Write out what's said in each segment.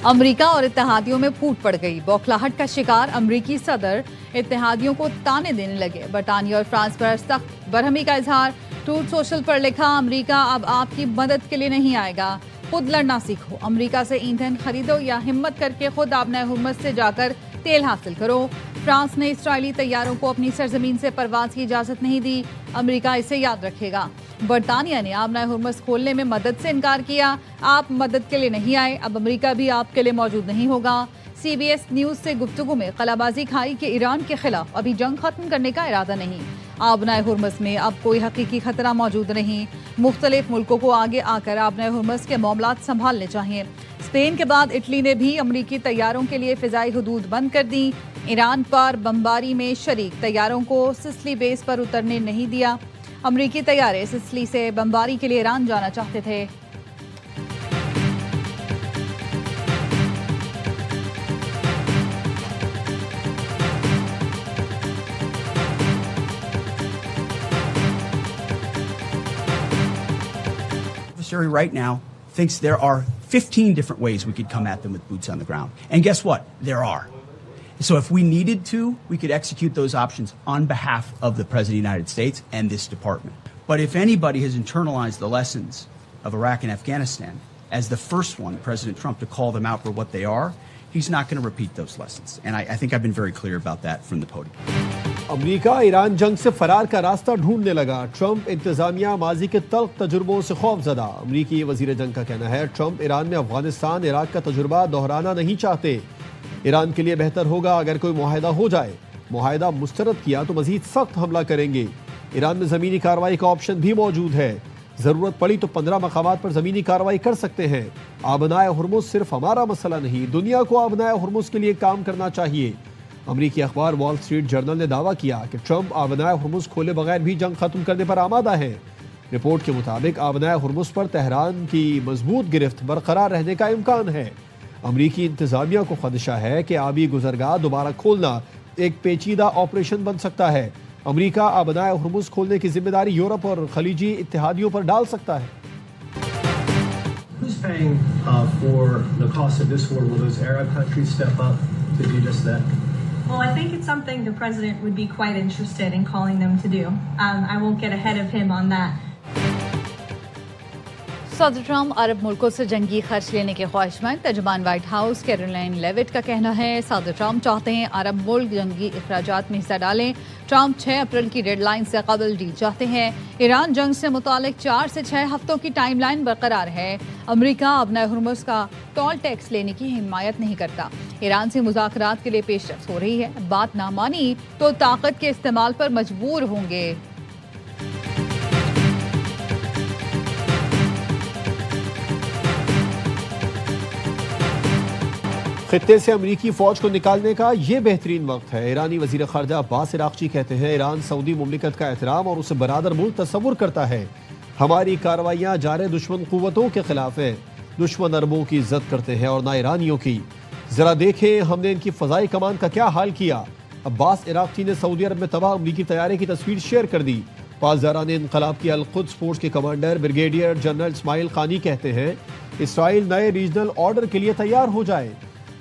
America और इत्तेहादियों में फूट पड़ गई। बौखलाहट का शिकार अमेरिकी सदर इत्तेहादियों को ताने देने लगे। बरतानिया और फ्रांस पर सख्त बरहमी का इजहार। ट्रूथ सोशल पर लिखा, अमेरिका अब आपकी मदद के लिए नहीं आएगा, खुद लड़ना सीखो। अमेरिका से ईंधन खरीदो या हिम्मत करके खुद आबना हुर्मुज़ से जाकर तेल हासिल करो। फ्रांस ने इस्राएली तैयारों को अपनी सरजमीन से परवाज की इजाजत नहीं दी, अमेरिका इसे याद रखेगा। बरतानिया ने आबना हुर्मुज़ खोलने में मदद से इनकार किया, आप मदद के लिए नहीं आए, अब अमेरिका भी आपके लिए मौजूद नहीं होगा। CBS न्यूज से गुफ्तगू में कलाबाजी खाई कि ईरान के खिलाफ अभी जंग खत्म करने का इरादा नहीं। आबना हुर्मुज़ में अब कोई हकीकी खतरा मौजूद नहीं। मुख्तलिफ मुल्कों को आगे आकर आबना हुर्मुज़ के मामलात संभालने चाहिए। स्पेन के बाद इटली ने भी अमरीकी तैयारों के लिए फिजाई हदूद बंद कर दी। ईरान पर बमबारी में शरीक तैयारों को सिसली बेस पर उतरने नहीं दिया। अमरीकी तैयारे सिसली से बमबारी के लिए ईरान जाना चाहते थे। Right now thinks there are 15 different ways we could come at them with boots on the ground. And guess what? There are. So if we needed to, we could execute those options on behalf of the President of the United States and this department. But if anybody has internalized the lessons of Iraq and Afghanistan as the first one, President Trump, to call them out for what they are, he's not going to repeat those lessons. And I think I've been very clear about that from the podium. America Iran जंग से फरार का रास्ता ढूंढने लगा। Trump इंतजामिया माजी के तल्ख तजुर्बों से खौफजदा। अमरीकी वजीर जंग का कहना है ट्रंप ईरान में अफगानिस्तान इराक का तजुर्बा दोहराना नहीं चाहते। ईरान के लिए बेहतर होगा अगर कोई मुआहिदा हो जाए। मुआहिदा मुस्तरद किया तो मजीद सख्त हमला करेंगे। ईरान में जमीनी कार्रवाई का ऑप्शन भी मौजूद है। जरूरत पड़ी तो 15 मकामात पर जमीनी कार्रवाई कर सकते हैं। आबनाए हुर्मुज़ सिर्फ हमारा मसला नहीं, दुनिया को आबनाए हुर्मुज़ के लिए काम करना चाहिए। अमरीकी अखबार वॉल स्ट्रीट जर्नल ने दावा किया कि ट्रंप आबनाए हुर्मुज़ खोले बगैर भी जंग खत्म करने पर आमादा है। रिपोर्ट के मुताबिक आबनाए हुर्मुज़ पर तेहरान की मजबूत गिरफ्त बरकरार रहने का इम्कान है। अमरीकी इंतजामिया को खदशा है कि आबी गुजरगाह दोबारा खोलना एक पेचीदा ऑपरेशन बन सकता है। अमरीका आबनाए हुर्मुज़ खोलने की जिम्मेदारी यूरोप और खलीजी इत्तेहादियों पर डाल सकता है। Who's paying for the cost of this war? Will those Arab countries step up to do just that? Well, I think it's something the president would be quite interested in calling them to do. I won't get ahead of him on that. सदर Trump अरब मुल्कों से जंगी खर्च लेने के ख्वाहिशमंद। तर्जुमान white house Caroline Levitt का कहना है सदर ट्रंप चाहते हैं अरब मुल्क जंगी अखराजात में हिस्सा डालें। ट्रंप 6 अप्रैल की डेडलाइन से कबल डील चाहते हैं। ईरान जंग से मुतालिक 4 से 6 हफ्तों की टाइमलाइन बरकरार है। अमेरिका आबना हुर्मुज़ का टोल टैक्स लेने की हिमायत नहीं करता। ईरान से मुज़ाकरात के लिए पेशरफ्त हो रही है। बात ना मानी तो ताकत के इस्तेमाल पर मजबूर होंगे। खित्ते से अमरीकी फौज को निकालने का ये बेहतरीन वक्त है। ईरानी वजीर खारजा अब्बास इराक़ची कहते हैं ईरान सऊदी मुमलिकत का एहतराम और उसे बरादर मुल्क तस्वुर करता है। हमारी कार्रवाइयाँ जारे दुश्मन कुव्वतों के खिलाफ हैं। दुश्मन अरबों की इज्जत करते हैं और ना ईरानियों की। जरा देखें हमने इनकी फजाई कमान का क्या हाल किया। अब्बास इराक़ची ने सऊदी अरब में तबाह अमरीकी तैयारे की तस्वीर शेयर कर दी। पासदारान इनकलाब की अल-कुद्स फोर्स के कमांडर ब्रिगेडियर जनरल इस्माइल खानी कहते हैं इसराइल नए रीजनल ऑर्डर के लिए तैयार हो जाए।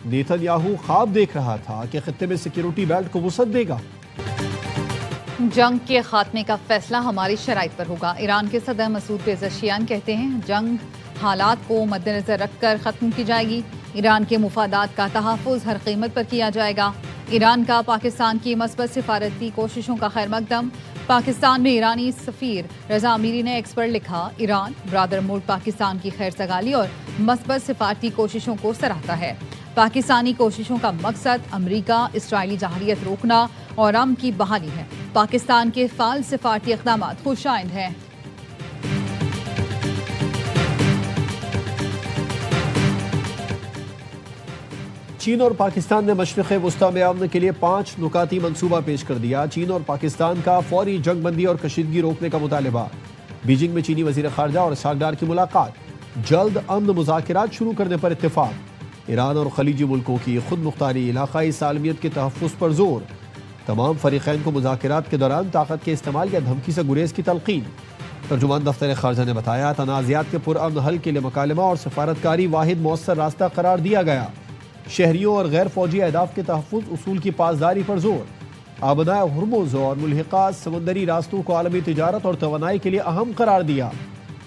नेतन्याहू ख्वाब देख रहा था कि खित्ते में सिक्योरिटी बेल्ट को वुसअत देगा। जंग के खात्मे का फैसला हमारी शराइत पर होगा। ईरान के सदर मसूद पेज़ेश्कियान कहते हैं जंग हालात को मद्देनजर रखकर खत्म की जाएगी। ईरान के मुफादात का तहफ़्फ़ुज़ हर कीमत पर किया जाएगा। ईरान का पाकिस्तान की मस्बत सिफारती कोशिशों का खैर मकदम। पाकिस्तान में ईरानी सफ़ीर रज़ा अमीरी ने एक्स पर लिखा ईरान ब्रादर मुल्क पाकिस्तान की खैर सगाली और मस्बत सिफारती कोशिशों को सराहता है। पाकिस्तानी कोशिशों का मकसद अमरीका इसराइली जहारियत रोकना और अमन की बहाली है। पाकिस्तान के फाल सिफारती इक़दामात खुशाइंद हैं। चीन और पाकिस्तान ने मशरिक़ वुस्ता में अमन के लिए 5 नुकाती मंसूबा पेश कर दिया। चीन और पाकिस्तान का फौरी जंगबंदी और कशीदगी रोकने का मुतालबा। बीजिंग में चीनी वज़ीर ख़ारजा और इसहाक़ डार की मुलाकात। जल्द अमन मुज़ाकरात शुरू करने पर इत्तेफाक। ईरान और खलीजी मुल्कों की खुद मुख्तारी इलाक़ाई सालमियत के तहफ़्फ़ुज़ पर जोर। तमाम फ़रीक़ैन को मुज़ाकरात के दौरान ताकत के इस्तेमाल या धमकी से गुरेज की तलक़ीन। तर्जुमान दफ्तर खारजा ने बताया, तनाज़ात के पुरअमन हल के लिए मुकालमा और सफारतकारी वाहिद मौसर रास्ता करार दिया गया। शहरियों और गैर फौजी अहदाफ के तहफ़्फ़ुज़ उसूल की पासदारी पर जोर। आबनाए हुर्मुज़ और मुल्हिक़ात समंदरी रास्तों को आलमी तिजारत और तवानाई के लिए अहम करार दिया।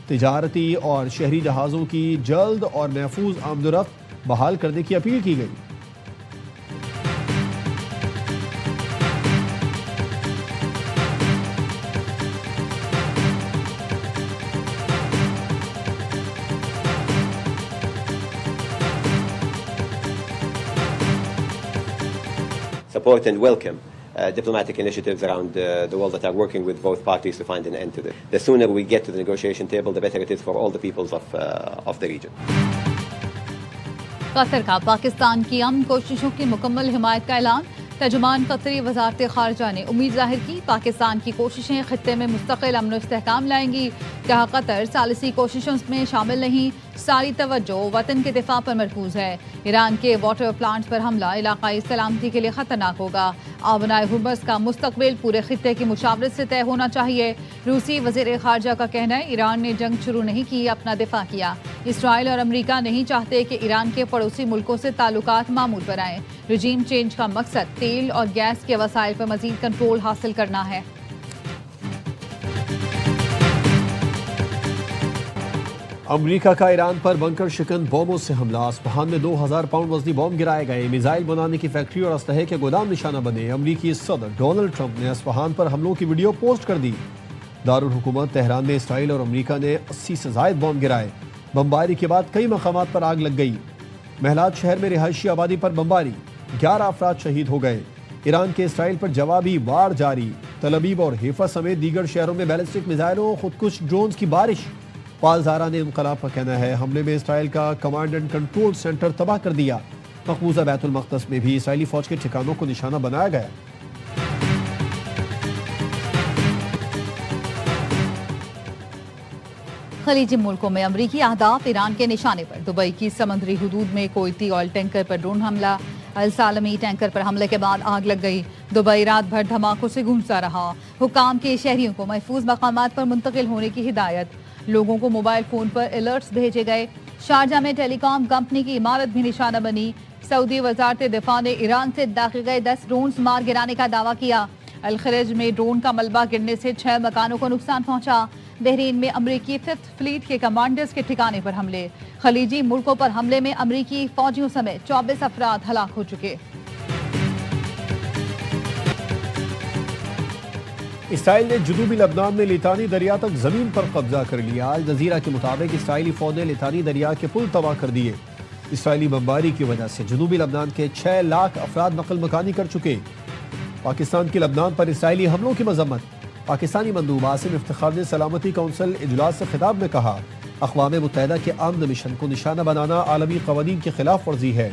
तिजारती और शहरी जहाज़ों की जल्द और महफूज आमदोरफ्त बहाल करने की अपील की गई। Support and welcome diplomatic initiatives around the world that are working with both parties to find an end to this. The sooner we get to the negotiation table, the better it is for all the peoples of the region. Qatar का पाकिस्तान की अमन कोशिशों की मुकम्मल हिमायत का ऐलान। तर्जुमान कतरी वजारत खारजा ने उम्मीद जाहिर की, पाकिस्तान की कोशिशें खित्ते में मुस्तकिल अमन इस्तेहकाम लाएंगी। कहा, कतर सालिसी कोशिशों में शामिल नहीं, सारी तवज्जो वतन के दिफा पर मरकूज है। ईरान के वाटर प्लांट्स पर हमला इलाकाई सलामती के लिए खतरनाक होगा। आबनाए हुर्मुज़ का मुस्तकबिल पूरे खित्ते की मुशावरत से तय होना चाहिए। रूसी वज़ीर खारजा का कहना है, ईरान ने जंग शुरू नहीं की, अपना दिफा किया। इसराइल और अमरीका नहीं चाहते कि ईरान के पड़ोसी मुल्कों से ताल्लुकात मामूल पर आएँ। रजीम चेंज का मकसद तेल और गैस के वसाइल पर मजीद कंट्रोल हासिल करना है। अमरीका का ईरान पर बंकर शिकन बॉम्बों से हमला। अस्फहान में 2000 पाउंड वजनी बॉम्ब गिराए गए। मिसाइल बनाने की फैक्ट्री और असलहे के गोदाम निशाना बने। अमरीकी सदर डोनाल्ड ट्रंप ने अस्फहान पर हमलों की वीडियो पोस्ट कर दी। दारुल हुकूमत तेहरान में इसराइल और अमरीका ने 80 से ज़ायद बॉम्ब गिराए। बमबारी के बाद कई मकामात पर आग लग गई। महलात शहर में रिहायशी आबादी पर बमबारी, 11 अफराद शहीद हो गए। ईरान के इसराइल पर जवाबी वार जारी। तल अबीब और हैफा समेत दीगर शहरों में बैलिस्टिक मिसाइलों, खुदकुश ड्रोन्स की बारिश। पाल ज़ारा ने इनकलाब का कहना है, हमले में इसराइल का कमांड एंड कंट्रोल सेंटर तबाह कर दिया। मकबूजा बैतुल मक़दस में भी इसराइली फौज के ठिकानों को निशाना बनाया गया। खलीजी मुल्कों में अमरीकी अहदाफ ईरान के निशाने पर। दुबई की समुद्री हुदूद में कोयती ऑयल टैंकर पर ड्रोन हमला। अल सालमी टैंकर पर हमले के बाद आग लग गई। दुबई रात भर धमाकों से गूंजता रहा। हुकाम के शहरियों को महफूज मकामात पर मुंतकिल होने की हिदायत। लोगों को मोबाइल फोन पर अलर्ट्स भेजे गए। शारजा में टेलीकॉम कंपनी की इमारत भी निशाना बनी। सऊदी वजारत दिफा ने ईरान से दाखिल गए 10 ड्रोन मार गिराने का दावा किया। अल खरज में ड्रोन का मलबा गिरने से 6 मकानों को नुकसान पहुंचा। बहरीन में अमरीकी 5th फ्लीट के कमांडर्स के ठिकाने पर हमले। खलीजी मुल्कों पर हमले में अमरीकी फौजियों समेत 24 अफराद हलाक हो चुके। इसराइल ने जुनूबी लबनान में लितानी दरिया तक जमीन पर कब्जा कर लिया। अल जजीरा के मुताबिक इसराइली फौज ने लितानी दरिया के पुल तबाह कर दिए। इसराइली बमबारी की वजह से जुनूबी लबनान के 6 लाख अफराद नकल मकानी कर चुके। पाकिस्तान की लबनान पर इसराइली हमलों की मजम्मत। पाकिस्तानी मंदूब आसिम इफ्तिखार ने सलामती कौंसिल इजलास से खिताब में कहा, अक़वाम मुत्तहिदा के अमन मिशन को निशाना बनाना आलमी क़वानीन की खिलाफ वर्जी है।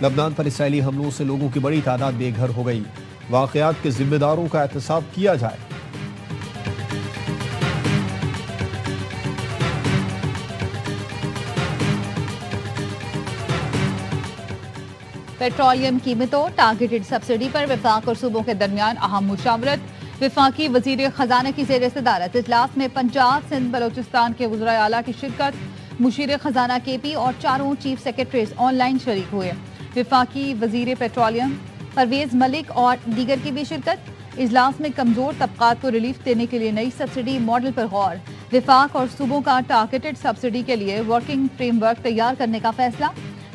लबनान पर इसराइली हमलों से लोगों की बड़ी तादाद बेघर हो गई। वाक़यात के जिम्मेदारों का एहतसाब किया जाए। पेट्रोलियम कीमतों, टारगेटेड सब्सिडी पर वफाक और सूबों के दरमियान अहम मुशावरत। वफाकी वजीर खजाना की ज़ेर सदारत इजलास में पंजाब, सिंध, बलोचिस्तान के वज़राए आला की शिरकत। मुशीर खजाना KP और 4 चीफ सेक्रेटरीज ऑनलाइन शरीक हुए। वफाकी वजीर पेट्रोलियम परवेज मलिक और दीगर की भी शिरकत। इजलास में कमजोर तबकात को रिलीफ देने के लिए नई सब्सिडी मॉडल पर गौर। वफाक और सूबों का टारगेटेड सब्सिडी के लिए वर्किंग फ्रेमवर्क तैयार करने का फैसला।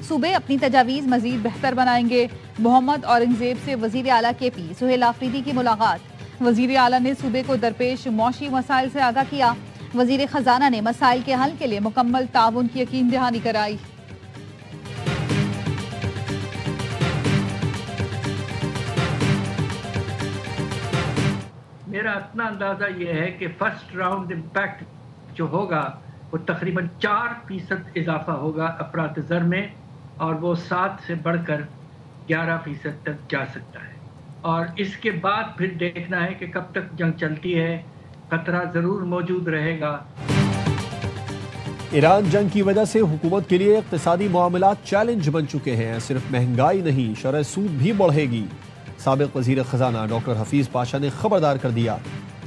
सूबे अपनी तजावीज़ मजीद बेहतर बनाएंगे। मोहम्मद औरंगजेब से वजीर आला KP सुहेल आफरीदी की मुलाकात। वजीर आला ने सूबे को दरपेश मौशी मसाइल से आगाह किया। वजीर खजाना ने मसाइल के हल के लिए मुकम्मल ताउन की यकीन दहानी कराई। मेरा अपना अंदाज़ा ये है कि फर्स्ट राउंड इम्पैक्ट जो होगा वो तकरीबन 4% इजाफा होगा अफरात ज़र में, और वो 7 से बढ़कर 11% तक जा सकता है। और इसके बाद फिर देखना है कि कब तक जंग चलती है। खतरा ज़रूर मौजूद रहेगा। ईरान जंग की वजह से हुकूमत के लिए इक़्तिसादी मामलात चैलेंज बन चुके हैं। सिर्फ महंगाई नहीं, शरह सूद भी बढ़ेगी। साबिक़ वज़ीर ख़जाना डॉक्टर हफीज़ पाशा ने खबरदार कर दिया,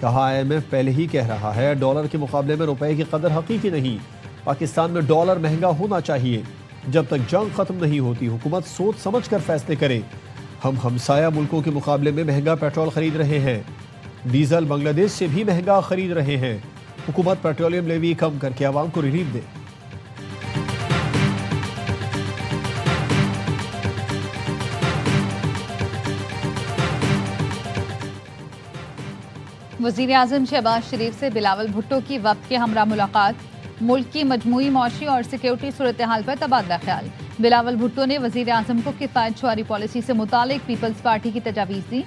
कहा IMF पहले ही कह रहा है डॉलर के मुकाबले में रुपए की कदर हकीकी नहीं। पाकिस्तान में डॉलर महंगा होना चाहिए। जब तक जंग खत्म नहीं होती हुकूमत सोच समझ कर फैसले करे। हम हमसाया मुल्कों के मुकाबले में महंगा पेट्रोल खरीद रहे हैं। डीजल बांग्लादेश से भी महंगा खरीद रहे हैं। हुकूमत पेट्रोलियम लेवी कम करके आवाम को रिलीफ दे। वज़ीर आज़म शहबाज शरीफ से बिलावल भुट्टो की वक्त के हमरा मुलाकात, मुल्क की मजमूई मौशी और सिक्योरिटी सूरत हाल पर तबादला ख्याल। बिलावल भुट्टो ने वज़ीर आज़म को किफ़ायत शुआरी पॉलिसी से मुतालिक पीपल्स पार्टी की तजावीज़ दी।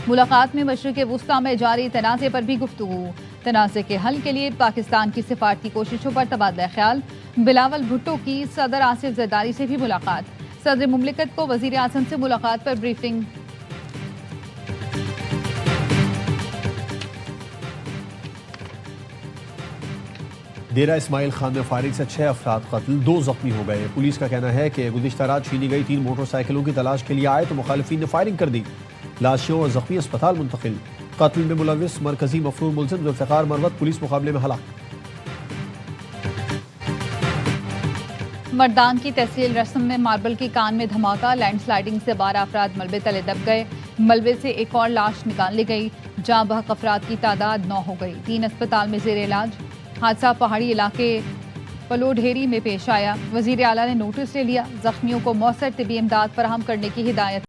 मुलाकात में मशरिक़ वुस्ता में जारी तनाज़े पर भी गुफ्तगू। तनाज़े के हल के लिए पाकिस्तान की सिफारती कोशिशों पर तबादला ख्याल। बिलावल भुट्टो की सदर आसिफ जरदारी से भी मुलाकात। सदर मुमलिकत को वज़ीर आज़म से मुलाकात पर ब्रीफिंग। डेरा इस्माइल खान में फायरिंग से 6 अफराद कत्ल, 2 जख्मी हो गए। पुलिस का कहना है कि गुज़िश्ता रात छीनी गई 3 मोटरसाइकिलों की तलाश के लिए आए तो मुखालिफिन ने फायरिंग कर दी। लाशियों और जख्मी अस्पताल मुंतकिल। कत्ल में मुलविस मरकजी मफरूर मुलजिम जुल्फ़िकार मरवत पुलिस मुकाबले में हलाक। मर्दान की तहसील रस्म में मार्बल की कान में धमाका, लैंडस्लाइडिंग से 12 अफराद मलबे तले दब गए। मलबे से एक और लाश निकाल ली गई। जाँ बहक अफराद की तादाद 9 हो गई। 3 अस्पताल में जेर इलाज। हादसा पहाड़ी इलाके पलोढेरी में पेश आया। वजीर आला ने नोटिस ले लिया। जख्मियों को मौसर तिबी इमदाद फराहम करने की हिदायत।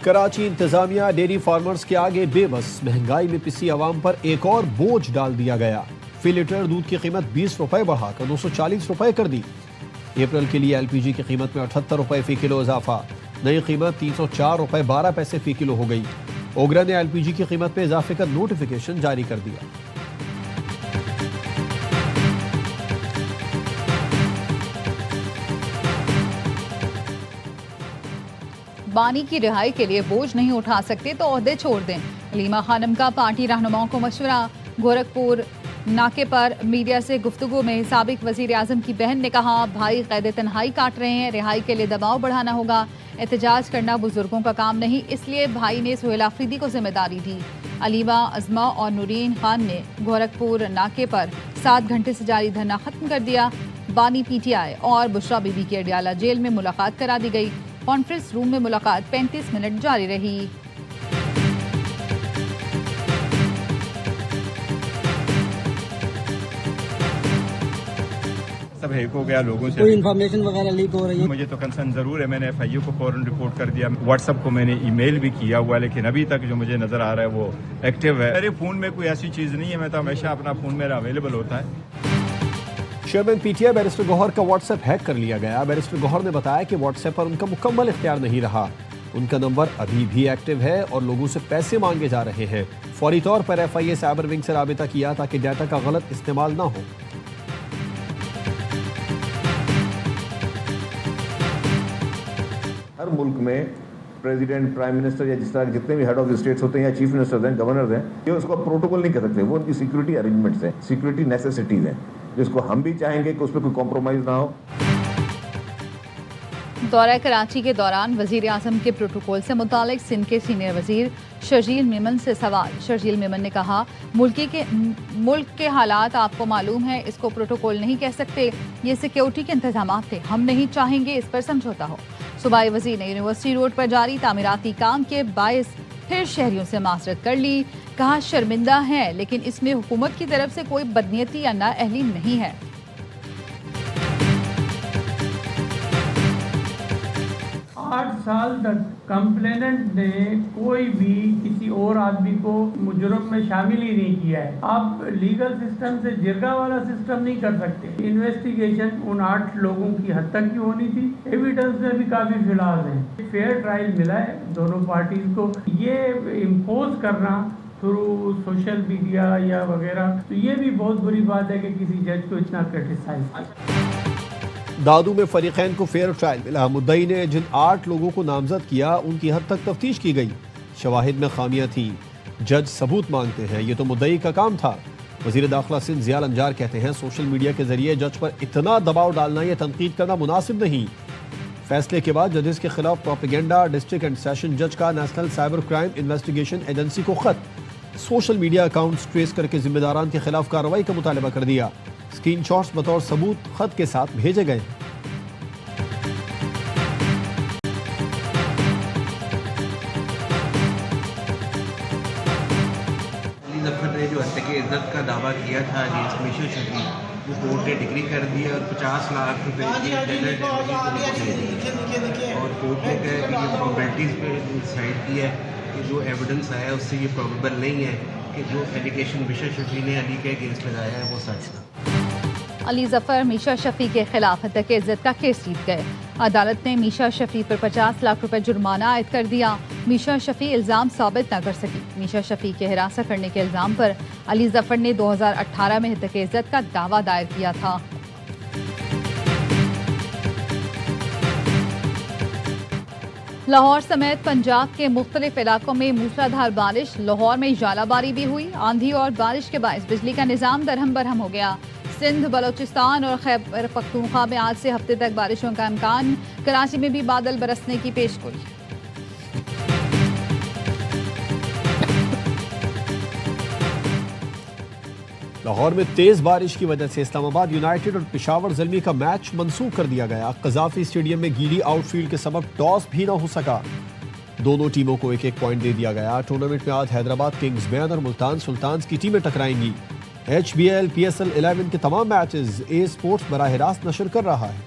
कराची इंतजामिया डेयरी फार्मर्स के आगे बेबस। महंगाई में पिसी आवाम पर एक और बोझ डाल दिया गया। फी लीटर दूध की कीमत 20 रुपए बढ़ाकर 240 रुपए कर दी। अप्रैल के लिए LPG की कीमत में 78 रुपए फी किलो इजाफा। नई कीमत 304 रुपए 12 पैसे फी किलो हो गई। ओगरा ने LPG की कीमत में इजाफे का नोटिफिकेशन जारी कर दिया। बानी की रिहाई के लिए बोझ नहीं उठा सकते तो ओहदे छोड़ दें। अलीमा खानम का पार्टी रहनुमाओं को मशवरा। गोरखपुर नाके पर मीडिया से गुफ्तगू में साबिक वजीर आजम की बहन ने कहा, भाई कैद तन्हाई काट रहे हैं, रिहाई के लिए दबाव बढ़ाना होगा। एहतजाज करना बुजुर्गों का काम नहीं, इसलिए भाई ने सुहेल आफरीदी को जिम्मेदारी दी। अलीमा, अजमा और नूरीन खान ने गोरखपुर नाके पर 7 घंटे से जारी धरना खत्म कर दिया। बानी PTI और बुशरा बीबी की अडियाला जेल में मुलाकात करा दी गई। कॉन्फ्रेंस रूम में मुलाकात 35 मिनट जारी रही। सब हैक हो गया, लोगों से कोई इन्फॉर्मेशन वगैरह लीक हो रही है। मुझे तो कंसर्न जरूर है। मैंने FIU को फौरन रिपोर्ट कर दिया। व्हाट्सएप को मैंने ईमेल भी किया हुआ, लेकिन अभी तक जो मुझे नजर आ रहा है वो एक्टिव है। मेरे फोन में कोई ऐसी चीज नहीं है। मैं तो हमेशा अपना फोन मेरा अवेलेबल होता है। चेयरमैन PTI बैरिस्टर गौहर का व्हाट्सएप हैक कर लिया गया। बैरिस्टर गौहर ने बताया कि व्हाट्सएप पर उनका मुकम्मल इख्तियार नहीं रहा। उनका नंबर अभी भी एक्टिव है और लोगों से पैसे मांगे जा रहे हैं। फौरी तौर पर FIA साइबर विंग से राबिता किया ताकि डाटा का गलत इस्तेमाल ना हो। हर मुल्क में प्रेसिडेंट, प्राइम मिनिस्टर या जिस तरह जितने भी हेड ऑफ स्टेट्स होते हैं या चीफ मिनिस्टर्स हैं, गवर्नर्स हैं, ये उसको प्रोटोकॉल नहीं कर सकते। वो उनकी सिक्योरिटी अरेंजमेंट्स हैं, सिक्योरिटी नेसेसिटीज हैं, जिसको हम भी चाहेंगे कि उस पर कोई कॉम्प्रोमाइज ना हो। दौरा कराची के दौरान वजीर आजम के प्रोटोकॉल से मुतालिक सिंध के सीनियर वजीर शर्जील मेमन से सवाल। शर्जील मेमन ने कहा, मुल्क के हालात आपको मालूम है, इसको प्रोटोकॉल नहीं कह सकते। ये सिक्योरिटी के इंतजाम थे, हम नहीं चाहेंगे इस पर समझौता हो। सूबाई वजीर ने यूनिवर्सिटी रोड पर जारी तामीराती काम के बायस फिर शहरियों से माजरत कर ली। कहा, शर्मिंदा है, लेकिन इसमें हुकूमत की तरफ से कोई बदनीयती या नाअहली नहीं है। 8 साल तक कंप्लेनेंट ने कोई भी किसी और आदमी को मुजरम में शामिल ही नहीं किया है। आप लीगल सिस्टम से जिरगा वाला सिस्टम नहीं कर सकते। इन्वेस्टिगेशन उन 8 लोगों की हद तक की होनी थी। एविडेंस में भी काफी फिलहाल है। फेयर ट्रायल मिला है दोनों पार्टीज को। ये इम्पोज करना थ्रू सोशल मीडिया या वगैरह, तो ये भी बहुत बुरी बात है कि किसी जज को इतना क्रिटिसाइज। दादू में फरीकैन को फेयर ट्रायल मिला। मुद्दई ने जिन 8 लोगों को नामजद किया उनकी हद तक तफ्तीश की गई। शवाहिद में खामियां थी। जज सबूत मांगते हैं, ये तो मुद्दई का काम था। वजीर दाखिला सिंध ज़ियाल अंजार कहते हैं, सोशल मीडिया के जरिए जज पर इतना दबाव डालना, यह तनकीद करना मुनासिब नहीं। फैसले के बाद जजेस के खिलाफ प्रोपेगेंडा। डिस्ट्रिक्ट एंड सेशन जज का national cyber crime investigation agency को खत। सोशल मीडिया अकाउंट्स ट्रेस करके जिम्मेदारान के खिलाफ कार्रवाई का मुतालबा कर दिया। स्क्रीनशॉट्स बतौर सबूत खत के साथ भेजे गए। अली जफर ने जो हत्या की इज्जत का दावा किया था अगेंस्ट मीशा शफी, वो कोर्ट ने डिग्री कर दी और 50 लाख रुपए की जनरल डैमेज दे दी और कोर्ट ने कहा कि ये प्रॉपर्टीज़ पे डिसाइड किया है कि जो एविडेंस आया उससे ये प्रोबेबल नहीं है कि जो एलिगेशन मीशा शफी ने अली के अगेंस्ट लगाया है वो सच था। अली जफर मीशा शफी के खिलाफ हत्या की इज्जत का केस जीत गए। अदालत ने मीशा शफी पर 50 लाख रुपए जुर्माना आयद कर दिया। मीशा शफी इल्जाम साबित न कर सकी। मीशा शफी के हिरासत करने के इल्जाम पर अली जफर ने 2018 में हत्या की इज्जत का दावा दायर किया था। लाहौर समेत पंजाब के मुख्तलिफ इलाकों में मूसलाधार बारिश। लाहौर में जालाबारी भी हुई। आंधी और बारिश के बायस बिजली का निजाम दरहम बरहम हो गया। सिंध, बलोचिस्तान और खैबर पख्तूनख्वा में आज से हफ्ते तक बारिशों का इम्कान। कराची में भी बादल बरसने की पेशगोई। लाहौर में तेज बारिश की वजह से इस्लामाबाद यूनाइटेड और पेशावर ज़ल्मी का मैच मंसूख कर दिया गया। कज़ाफी स्टेडियम में गीली आउटफील्ड के सबब टॉस भी न हो सका। दोनों टीमों को एक एक पॉइंट दे दिया गया। टूर्नामेंट में आज हैदराबाद किंग्स मैन और मुल्तान सुल्तान्स की टीमें टकराएंगी। HBL PSL 11 के तमाम मैचेस ए स्पोर्ट्स बराह रास्त नशर कर रहा है।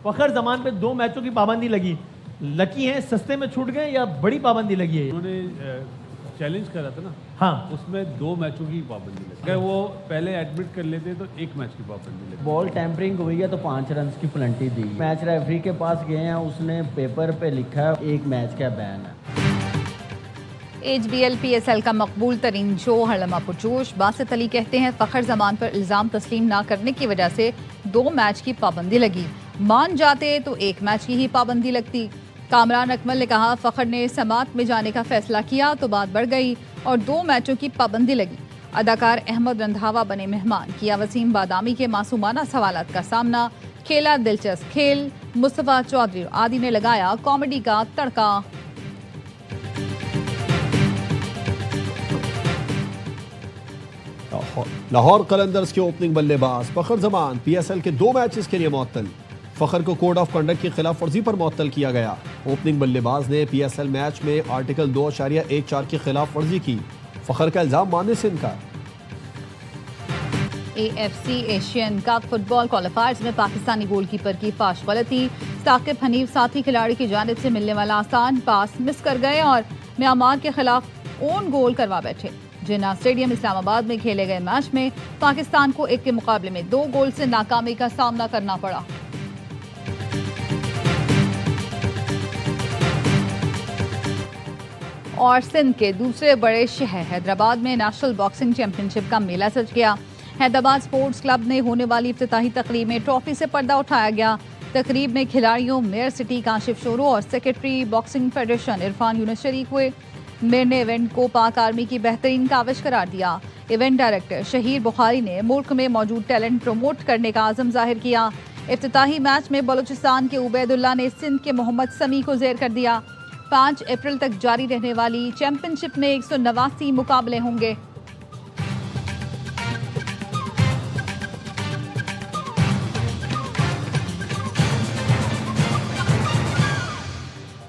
फखर जमान पे 2 मैचों की पाबंदी लगी। लकी हैं, सस्ते में छूट गए या बड़ी पाबंदी लगी है? उन्होंने चैलेंज करा था ना, हाँ, उसमें 2 मैचों की पाबंदी लगी। अगर वो पहले एडमिट कर लेते तो 1 मैच की पाबंदी लगी। बॉल टैंपरिंग हुई है तो 5 रन की पेनल्टी दी। मैच रेफरी के पास गए हैं, उसने पेपर पे लिखा है 1 मैच का बैन है। HBL PSL का मकबूल तरीन शो हड़लमा पुरजोश। बासित अली कहते हैं फखर जमान पर इल्ज़ाम तस्लीम ना करने की वजह से 2 मैच की पाबंदी लगी। मान जाते तो 1 मैच की ही पाबंदी लगती। कामरान अकमल ने कहा फखर ने समात में जाने का फैसला किया तो बात बढ़ गई और 2 मैचों की पाबंदी लगी। अदाकार अहमद रंधावा बने मेहमान। किया वसीम बादामी के मासूमाना सवालात का सामना। खेला दिलचस्प खेल। मुस्तफा चौधरी आदि ने लगाया कॉमेडी का तड़का। लाहौर कलंदर्स के ओपनिंग बल्लेबाज फखर जमान PSL के 2 मैचेस के लिए मुअत्तल। फखर को कोड ऑफ कंडक्ट की खिलाफ वर्जी पर मुअत्तल किया गया। ओपनिंग बल्लेबाज ने PSL मैच में आर्टिकल 2.14 की खिलाफ वर्जी की। फखर का इल्जाम मानने से इनकार। AFC एशियन कप फुटबॉल क्वालिफायर्स में पाकिस्तानी गोलकीपर की फाश गलती। साकिब हनीफ साथी खिलाड़ी की जानिब से मिलने वाला आसान पास मिस कर गए और म्यांमार के खिलाफ ओन गोल करवा बैठे। जिन्ना स्टेडियम इस्लामाबाद में खेले गए मैच में पाकिस्तान को 1 के मुकाबले में 2 गोल से नाकामी का सामना करना पड़ा। और सिंध के दूसरे बड़े शहर हैदराबाद में नेशनल बॉक्सिंग चैंपियनशिप का मेला सज गया। हैदराबाद स्पोर्ट्स क्लब में होने वाली इफ्तिताही तकरीब में ट्रॉफी से पर्दा उठाया गया। तकरीब में खिलाड़ियों मेयर सिटी काशिफ शोरो और secretary boxing federation Irfan Yunus शरीक हुए। मेयर ने इवेंट को पाक आर्मी की बेहतरीन काविश करार दिया। इवेंट डायरेक्टर शहीर बुखारी ने मुल्क में मौजूद टैलेंट प्रमोट करने का आज़म जाहिर किया। इफ्तिताही मैच में बलूचिस्तान के उबैदुल्ला ने सिंध के मोहम्मद समी को जेर कर दिया। 5 अप्रैल तक जारी रहने वाली चैंपियनशिप में 189 मुकाबले होंगे।